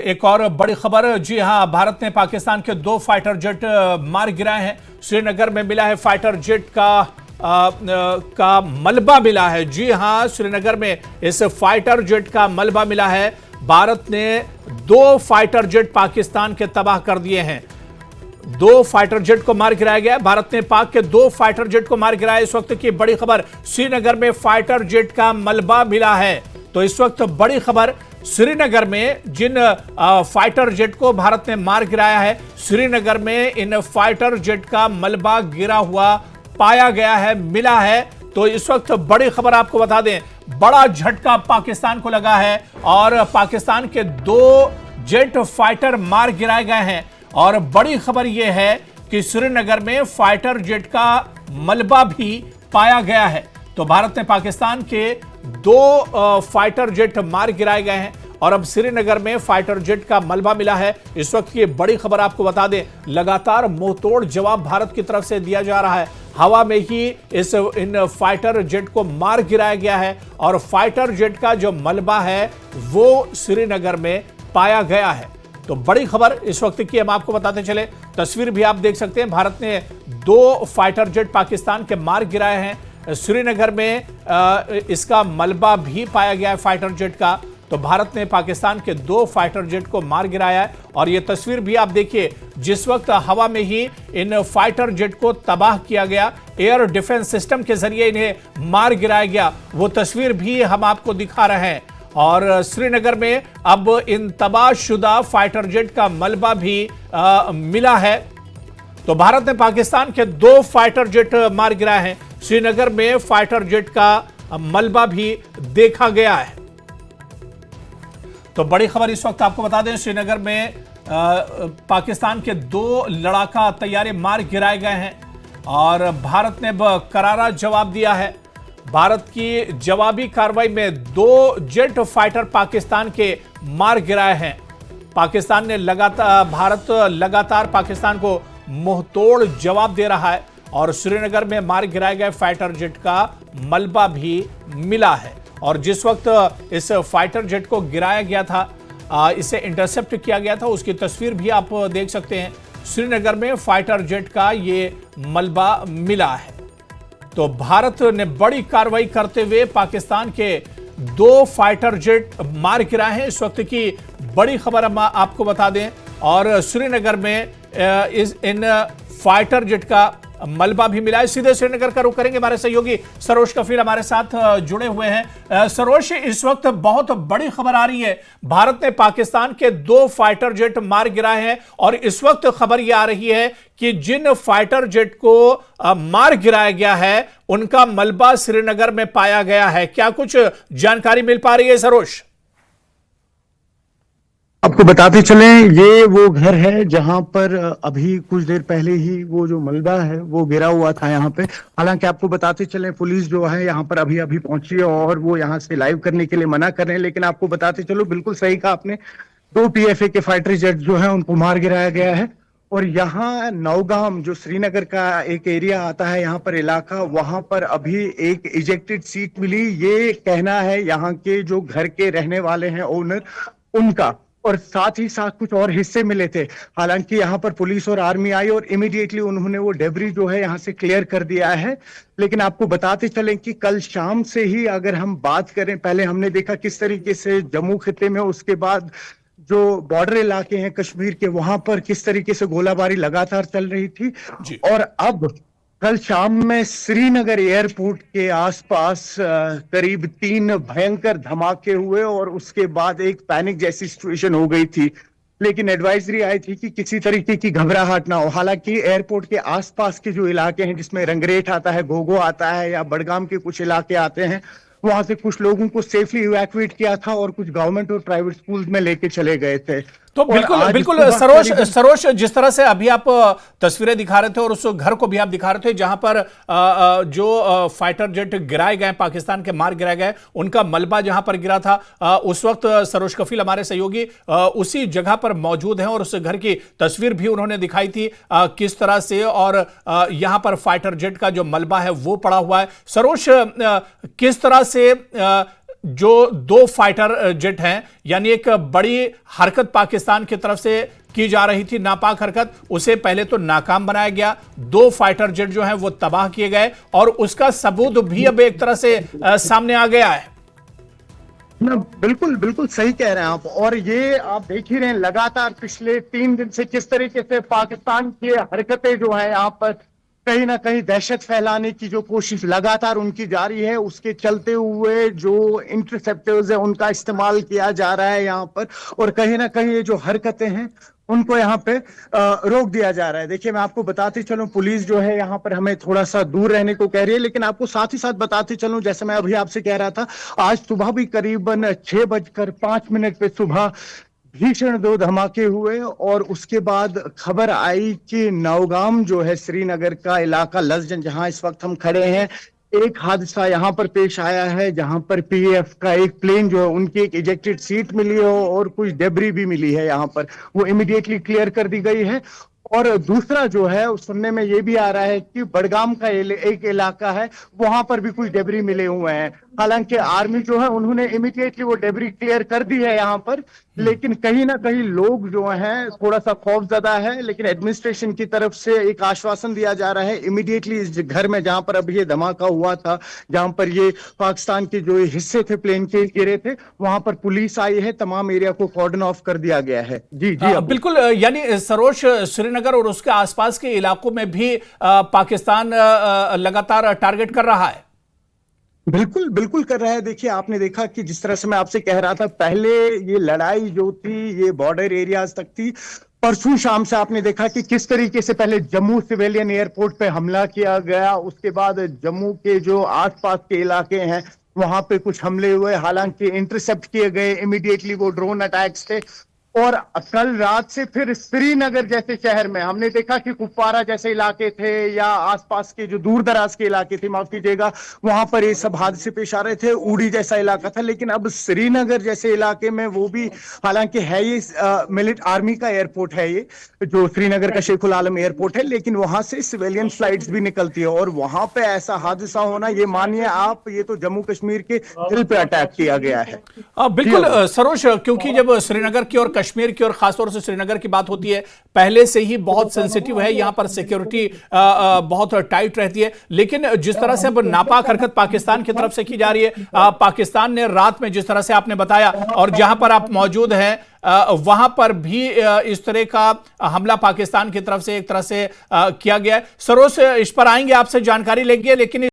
एक और बड़ी खबर। जी हां, भारत ने पाकिस्तान के 2 फाइटर जेट मार गिराए हैं। श्रीनगर में मिला है फाइटर जेट का मलबा मिला है। जी हां, श्रीनगर में इस फाइटर जेट का मलबा मिला है। भारत ने 2 फाइटर जेट पाकिस्तान के तबाह कर दिए हैं। 2 फाइटर जेट को मार गिराया गया। भारत ने पाक के 2 फाइटर जेट को मार गिराया। इस वक्त की बड़ी खबर, श्रीनगर में फाइटर जेट का मलबा मिला है। तो इस वक्त बड़ी खबर, श्रीनगर में जिन फाइटर जेट को भारत ने मार गिराया है, श्रीनगर में इन फाइटर जेट का मलबा गिरा हुआ पाया गया है, मिला है। तो इस वक्त बड़ी खबर आपको बता दें, बड़ा झटका पाकिस्तान को लगा है और पाकिस्तान के 2 जेट फाइटर मार गिराए गए हैं। और बड़ी खबर यह है कि श्रीनगर में फाइटर जेट का मलबा भी पाया गया है। तो भारत ने पाकिस्तान के 2 फाइटर जेट मार गिराए गए हैं और अब श्रीनगर में फाइटर जेट का मलबा मिला है। इस वक्त की बड़ी खबर आपको बता दें, लगातार मुंहतोड़ जवाब भारत की तरफ से दिया जा रहा है। हवा में ही इन फाइटर जेट को मार गिराया गया है और फाइटर जेट का जो मलबा है वो श्रीनगर में पाया गया है। तो बड़ी खबर इस वक्त की हम आपको बताते चले। तस्वीर भी आप देख सकते हैं, भारत ने 2 फाइटर जेट पाकिस्तान के मार गिराए हैं। श्रीनगर में इसका मलबा भी पाया गया है फाइटर जेट का। तो भारत ने पाकिस्तान के 2 फाइटर जेट को मार गिराया है और यह तस्वीर भी आप देखिए, जिस वक्त हवा में ही इन फाइटर जेट को तबाह किया गया, एयर डिफेंस सिस्टम के जरिए इन्हें मार गिराया गया, वो तस्वीर भी हम आपको दिखा रहे हैं। और श्रीनगर में अब इन तबाहशुदा फाइटर जेट का मलबा भी मिला है। तो भारत ने पाकिस्तान के 2 फाइटर जेट मार गिराए हैं। श्रीनगर में फाइटर जेट का मलबा भी देखा गया है। तो बड़ी खबर इस वक्त आपको बता दें, श्रीनगर में पाकिस्तान के 2 लड़ाका तैयारे मार गिराए गए हैं और भारत ने करारा जवाब दिया है। भारत की जवाबी कार्रवाई में 2 जेट फाइटर पाकिस्तान के मार गिराए हैं। पाकिस्तान ने भारत लगातार पाकिस्तान को मुंहतोड़ जवाब दे रहा है और श्रीनगर में मार गिराए गए फाइटर जेट का मलबा भी मिला है। और जिस वक्त इस फाइटर जेट को गिराया गया था, इसे इंटरसेप्ट किया गया था, उसकी तस्वीर भी आप देख सकते हैं। श्रीनगर में फाइटर जेट का ये मलबा मिला है। तो भारत ने बड़ी कार्रवाई करते हुए पाकिस्तान के 2 फाइटर जेट मार गिराए हैं। इस वक्त की बड़ी खबर हम आपको बता दें और श्रीनगर में इन फाइटर जेट का मलबा भी मिला है। सीधे श्रीनगर का रुख करेंगे, हमारे सहयोगी सरोज कफील हमारे साथ जुड़े हुए हैं। सरोज, इस वक्त बहुत बड़ी खबर आ रही है, भारत ने पाकिस्तान के 2 फाइटर जेट मार गिराए हैं और इस वक्त खबर यह आ रही है कि जिन फाइटर जेट को मार गिराया गया है उनका मलबा श्रीनगर में पाया गया है। क्या कुछ जानकारी मिल पा रही है सरोज? आपको बताते चलें, ये वो घर है जहां पर अभी कुछ देर पहले ही वो जो मलबा है वो गिरा हुआ था यहाँ पे। हालांकि आपको बताते चलें, पुलिस जो है यहाँ पर अभी अभी पहुंची है और वो यहाँ से लाइव करने के लिए मना कर रहे हैं। लेकिन आपको बताते चलो, बिल्कुल सही कहा आपने, 2 PFA के फाइटर जेट जो है उनको मार गिराया गया है। और यहाँ नौगाम जो श्रीनगर का एक एरिया आता है, यहाँ पर इलाका, वहां पर अभी एक इजेक्टेड सीट मिली। ये कहना है यहाँ के जो घर के रहने वाले हैं ओनर, उनका, और साथ ही साथ कुछ और हिस्से मिले थे। हालांकि यहाँ पर पुलिस और आर्मी आई और इमीडिएटली उन्होंने वो डेब्री जो है यहाँ से क्लियर कर दिया है। लेकिन आपको बताते चलें कि कल शाम से ही अगर हम बात करें, पहले हमने देखा किस तरीके से जम्मू खित्ते में, उसके बाद जो बॉर्डर इलाके हैं कश्मीर के, वहां पर किस तरीके से गोलाबारी लगातार चल रही थी। और अब कल शाम में श्रीनगर एयरपोर्ट के आसपास करीब 3 भयंकर धमाके हुए और उसके बाद एक पैनिक जैसी सिचुएशन हो गई थी। लेकिन एडवाइजरी आई थी कि किसी तरीके की घबराहट ना हो। हालांकि एयरपोर्ट के आसपास के जो इलाके हैं, जिसमें रंगरेट आता है, घोघो आता है या बडगाम के कुछ इलाके आते हैं, वहां से कुछ लोगों को सेफली इवैक्यूएट किया था और कुछ गवर्नमेंट और प्राइवेट स्कूल में लेके चले गए थे। तो बिल्कुल सरोज, जिस तरह से अभी आप तस्वीरें दिखा रहे थे और उस घर को भी आप दिखा रहे थे जहां पर जो फाइटर जेट गिराए गए, पाकिस्तान के मार गिराए गए, उनका मलबा जहां पर गिरा था, उस वक्त सरोज कफील हमारे सहयोगी उसी जगह पर मौजूद हैं और उस घर की तस्वीर भी उन्होंने दिखाई थी किस तरह से, और यहां पर फाइटर जेट का जो मलबा है वो पड़ा हुआ है। सरोज, किस तरह से जो दो फाइटर जेट हैं, यानी एक बड़ी हरकत पाकिस्तान की तरफ से की जा रही थी, नापाक हरकत, उसे पहले तो नाकाम बनाया गया, दो फाइटर जेट जो हैं वो तबाह किए गए और उसका सबूत भी अब एक तरह से सामने आ गया है। ना, बिल्कुल बिल्कुल सही कह रहे हैं आप। और ये आप देख ही रहे हैं लगातार पिछले 3 दिन से किस तरीके से पाकिस्तान की हरकतें जो है यहाँ पर कहीं ना कहीं दहशत फैलाने की जो कोशिश लगातार उनकी जारी है, उसके चलते हुए जो इंटरसेप्टर्स है उनका इस्तेमाल किया जा रहा है यहाँ पर। और कहीं ना कहीं ये जो हरकतें हैं उनको यहाँ पे रोक दिया जा रहा है। देखिए, मैं आपको बताते चलूं, पुलिस जो है यहाँ पर हमें थोड़ा सा दूर रहने को कह रही है, लेकिन आपको साथ ही साथ बताते चलूं, जैसे मैं अभी आपसे कह रहा था, आज सुबह भी करीबन 6:05 पे सुबह भीषण दो धमाके हुए और उसके बाद खबर आई कि नौगाम जो है श्रीनगर का इलाका लसजन, जहां इस वक्त हम खड़े हैं, एक हादसा यहाँ पर पेश आया है जहां पर पीएफ का एक प्लेन जो है उनकी एक इजेक्टेड सीट मिली है और कुछ डेब्री भी मिली है यहाँ पर, वो इमीडिएटली क्लियर कर दी गई है। और दूसरा जो है सुनने में ये भी आ रहा है कि बड़गाम का एक इलाका है, वहां पर भी कुछ डेब्री मिले हुए हैं। हालांकि आर्मी जो है उन्होंने इमीडिएटली वो डेब्री क्लियर कर दी है यहाँ पर, लेकिन कहीं ना कहीं लोग जो हैं थोड़ा सा खौफजदा है। लेकिन एडमिनिस्ट्रेशन की तरफ से एक आश्वासन दिया जा रहा है, इमीडिएटली इस घर में जहां पर अभी ये धमाका हुआ था, जहां पर ये पाकिस्तान के जो हिस्से थे प्लेन के गिरे थे, वहां पर पुलिस आई है, तमाम एरिया को कॉर्डन ऑफ कर दिया गया है। जी जी बिल्कुल, यानी सरोज, श्रीनगर और उसके आसपास के इलाकों में भी पाकिस्तान लगातार टारगेट कर रहा है। बिल्कुल बिल्कुल कर रहा है। देखिए, आपने देखा कि जिस तरह से मैं आपसे कह रहा था, पहले ये लड़ाई जो थी ये बॉर्डर एरियाज तक थी। परसों शाम से आपने देखा कि किस तरीके से पहले जम्मू सिविलियन एयरपोर्ट पे हमला किया गया, उसके बाद जम्मू के जो आसपास के इलाके हैं वहां पे कुछ हमले हुए, हालांकि इंटरसेप्ट किए गए इमीडिएटली वो ड्रोन अटैक्स थे। और कल रात से फिर श्रीनगर जैसे शहर में हमने देखा कि कुपवारा जैसे इलाके थे या आसपास के जो दूर दराज के इलाके थे, माफ कीजिएगा, वहां पर ये सब हादसे पेश आ रहे थे। उड़ी जैसा इलाका था, लेकिन अब श्रीनगर जैसे इलाके में वो भी, हालांकि है ये मिलिट्री आर्मी का एयरपोर्ट है, ये जो श्रीनगर का शेखुल आलम एयरपोर्ट है, लेकिन वहां से सिविलियन फ्लाइट्स भी निकलती है और वहां पे ऐसा हादसा होना, ये मानिए आप, ये तो जम्मू कश्मीर के दिल पे अटैक किया गया है। बिल्कुल सरोज, क्योंकि जब श्रीनगर की और कश्मीर की और खासतौर से श्रीनगर की बात होती है, पहले से ही बहुत सेंसिटिव है, यहां पर सिक्योरिटी बहुत टाइट रहती है। लेकिन जिस तरह से अब नापाक हरकत पाकिस्तान की तरफ से की जा रही है, पाकिस्तान ने रात में जिस तरह से आपने बताया, और जहां पर आप मौजूद हैं वहां पर भी इस तरह का हमला पाकिस्तान की तरफ से एक तरह से किया गया है। सरोज, इस पर आएंगे, आपसे जानकारी लेंगे, लेकिन